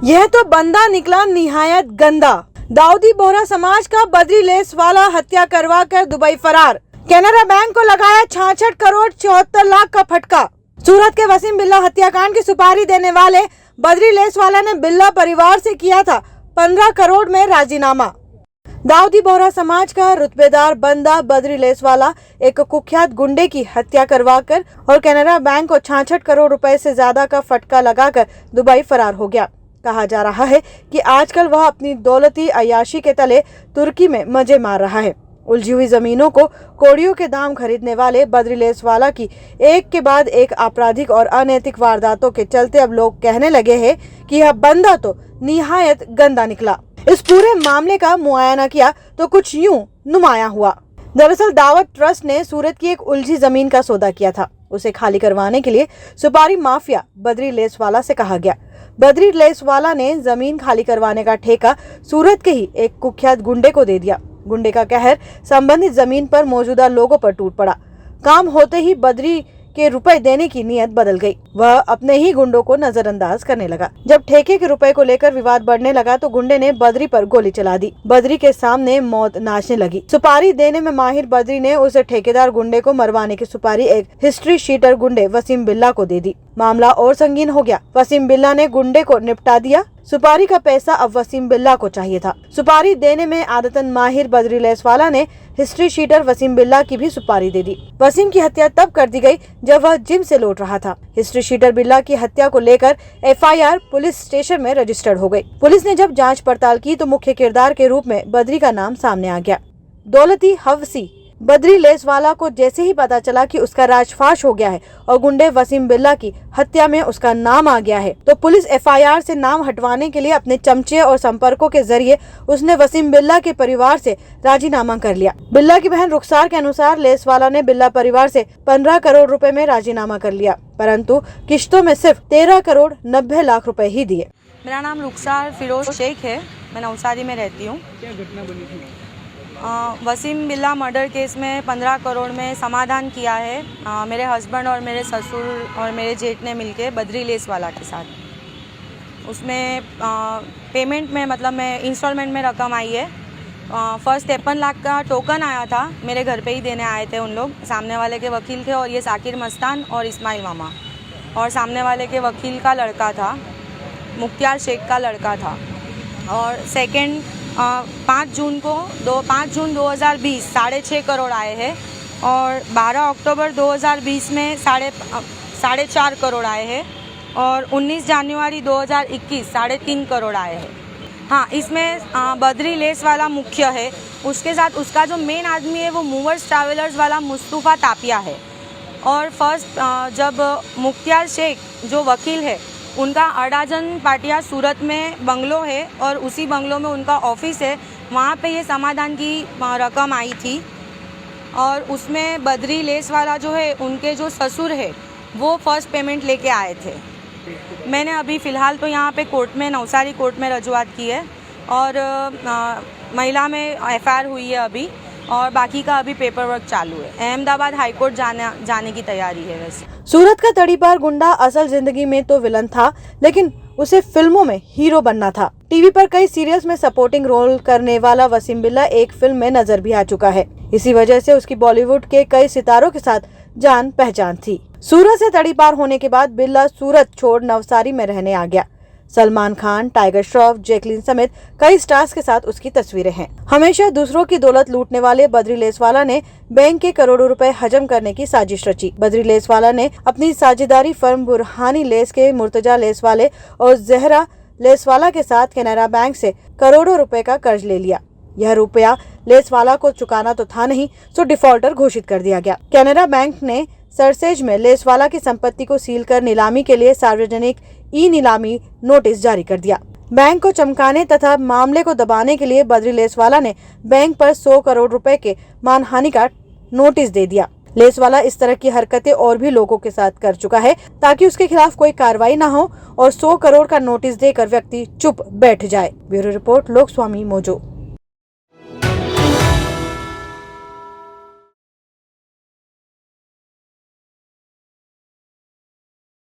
यह तो बंदा निकला निहायत गंदा। दाऊदी बोहरा समाज का बद्री लेस वाला हत्या करवा कर दुबई फरार। कैनरा बैंक को लगाया 66 करोड़ 74 लाख का फटका। सूरत के वसीम बिल्ला हत्याकांड की सुपारी देने वाले बद्री लेस वाला ने बिल्ला परिवार से किया था 15 करोड़ में राजीनामा। दाऊदी बोहरा समाज का रुतबेदार बंदा बद्री लेस वाला एक कुख्यात गुंडे की हत्या करवाकर और कैनरा बैंक को 66 करोड़ रुपए से ज्यादा का फटका लगाकर दुबई फरार हो गया। कहा जा रहा है कि आजकल वह अपनी दौलती अयाशी के तले तुर्की में मजे मार रहा है। उलझी हुई जमीनों को कौड़ियों के दाम खरीदने वाले बद्री लेस वाला की एक के बाद एक आपराधिक और अनैतिक वारदातों के चलते अब लोग कहने लगे हैं कि यह बंदा तो निहायत गंदा निकला। इस पूरे मामले का मुआयना किया तो कुछ यूं नुमाया हुआ। दरअसल दावत ट्रस्ट ने सूरत की एक उलझी जमीन का सौदा किया था। उसे खाली करवाने के लिए सुपारी माफिया बद्री लेस वाला से कहा गया। बद्री लेस वाला ने जमीन खाली करवाने का ठेका सूरत के ही एक कुख्यात गुंडे को दे दिया। गुंडे का कहर संबंधित जमीन पर मौजूदा लोगों पर टूट पड़ा। काम होते ही बद्री के रुपए देने की नीयत बदल गई। वह अपने ही गुंडों को नजरअंदाज करने लगा। जब ठेके के रुपए को लेकर विवाद बढ़ने लगा तो गुंडे ने बद्री पर गोली चला दी। बद्री के सामने मौत नाचने लगी। सुपारी देने में माहिर बद्री ने उस ठेकेदार गुंडे को मरवाने की सुपारी एक हिस्ट्री शीटर गुंडे वसीम बिल्ला को दे दी। मामला और संगीन हो गया। वसीम बिल्ला ने गुंडे को निपटा दिया। सुपारी का पैसा अब वसीम बिल्ला को चाहिए था। सुपारी देने में आदतन माहिर बद्री लेस वाला ने हिस्ट्री शीटर वसीम बिल्ला की भी सुपारी दे दी। वसीम की हत्या तब कर दी गई जब वह जिम से लौट रहा था। हिस्ट्री शीटर बिल्ला की हत्या को लेकर एफआईआर पुलिस स्टेशन में रजिस्टर्ड हो गई। पुलिस ने जब जांच पड़ताल की तो मुख्य किरदार के रूप में बद्री का नाम सामने आ गया। दौलती हवसी बद्री लेस वाला को जैसे ही पता चला कि उसका राजफाश हो गया है और गुंडे वसीम बिल्ला की हत्या में उसका नाम आ गया है तो पुलिस एफआईआर से नाम हटवाने के लिए अपने चमचे और संपर्कों के जरिए उसने वसीम बिल्ला के परिवार से राजीनामा कर लिया। बिल्ला की बहन रुखसार के अनुसार लेस वाला ने बिल्ला परिवार से 15 करोड़ रुपए में राजीनामा कर लिया, परंतु किश्तों में सिर्फ 13 करोड़ 90 लाख रुपए ही दिए। मेरा नाम रुखसार फिरोज शेख है। मैं नवसारी में रहती हूँ। क्या घटना बनी थी? वसीम बिल्ला मर्डर केस में 15 करोड़ में समाधान किया है मेरे हस्बैंड और मेरे ससुर और मेरे जेठ ने मिलके बद्री लेस वाला के साथ। उसमें पेमेंट में मतलब मैं इंस्टॉलमेंट में रकम आई है। फर्स्ट 53 लाख का टोकन आया था, मेरे घर पे ही देने आए थे उन लोग। सामने वाले के वकील थे और ये साकिर मस्तान और इस्माइल मामा, और सामने वाले के वकील का लड़का था, मुख्तियार शेख का लड़का था। और सेकेंड 5 जून 2020 6.5 करोड़ आए हैं और 12 अक्टूबर 2020 में 4.5 करोड़ आए हैं और 19 जनवरी 2021 3.5 करोड़ आए हैं। हाँ, इसमें बद्री लेस वाला मुख्य है। उसके साथ उसका जो मेन आदमी है वो मूवर्स ट्रैवलर्स वाला मुस्तफ़ा तापिया है। और फर्स्ट जब मुख्तियार शेख जो वकील है उनका अडाजन पाटिया सूरत में बंगलो है और उसी बंगलो में उनका ऑफिस है, वहाँ पे ये समाधान की रकम आई थी। और उसमें बद्री लेस वाला जो है उनके जो ससुर है वो फर्स्ट पेमेंट लेके आए थे। मैंने अभी फ़िलहाल तो यहाँ पे कोर्ट में नवसारी कोर्ट में रजूआत की है और महिला में एफआईआर हुई है अभी, और बाकी का अभी पेपर वर्क चालू है। अहमदाबाद हाईकोर्ट जाने की तैयारी है। वैसे सूरत का तड़ीपार गुंडा असल जिंदगी में तो विलन था, लेकिन उसे फिल्मों में हीरो बनना था। टीवी पर कई सीरियल्स में सपोर्टिंग रोल करने वाला वसीम बिल्ला एक फिल्म में नजर भी आ चुका है। इसी वजह से उसकी बॉलीवुड के कई सितारों के साथ जान पहचान थी। सूरत से तड़ीपार होने के बाद बिल्ला सूरत छोड़ नवसारी में रहने आ गया। सलमान खान, टाइगर श्रॉफ, जैकलीन समेत कई स्टार्स के साथ उसकी तस्वीरें हैं। हमेशा दूसरों की दौलत लूटने वाले बद्री लेस वाला ने बैंक के करोड़ों रुपए हजम करने की साजिश रची। बद्री लेस वाला ने अपनी साझेदारी फर्म बुरहानी लेस के मुर्तजा लेस वाले और जहरा लेस वाला के साथ कैनरा बैंक से करोड़ों रुपए का कर्ज ले लिया। यह रुपया लेस वाला को चुकाना तो था नहीं, तो डिफॉल्टर घोषित कर दिया गया। कैनरा बैंक ने सरसेज में लेस वाला की संपत्ति को सील कर नीलामी के लिए सार्वजनिक ई नीलामी नोटिस जारी कर दिया। बैंक को चमकाने तथा मामले को दबाने के लिए बद्री लेस वाला ने बैंक पर 100 करोड़ रुपए के मानहानि का नोटिस दे दिया। लेस वाला इस तरह की हरकतें और भी लोगों के साथ कर चुका है ताकि उसके खिलाफ कोई कार्रवाई न हो और 100 करोड़ का नोटिस देकर व्यक्ति चुप बैठ जाए। Bureau report, Lokswami mojo.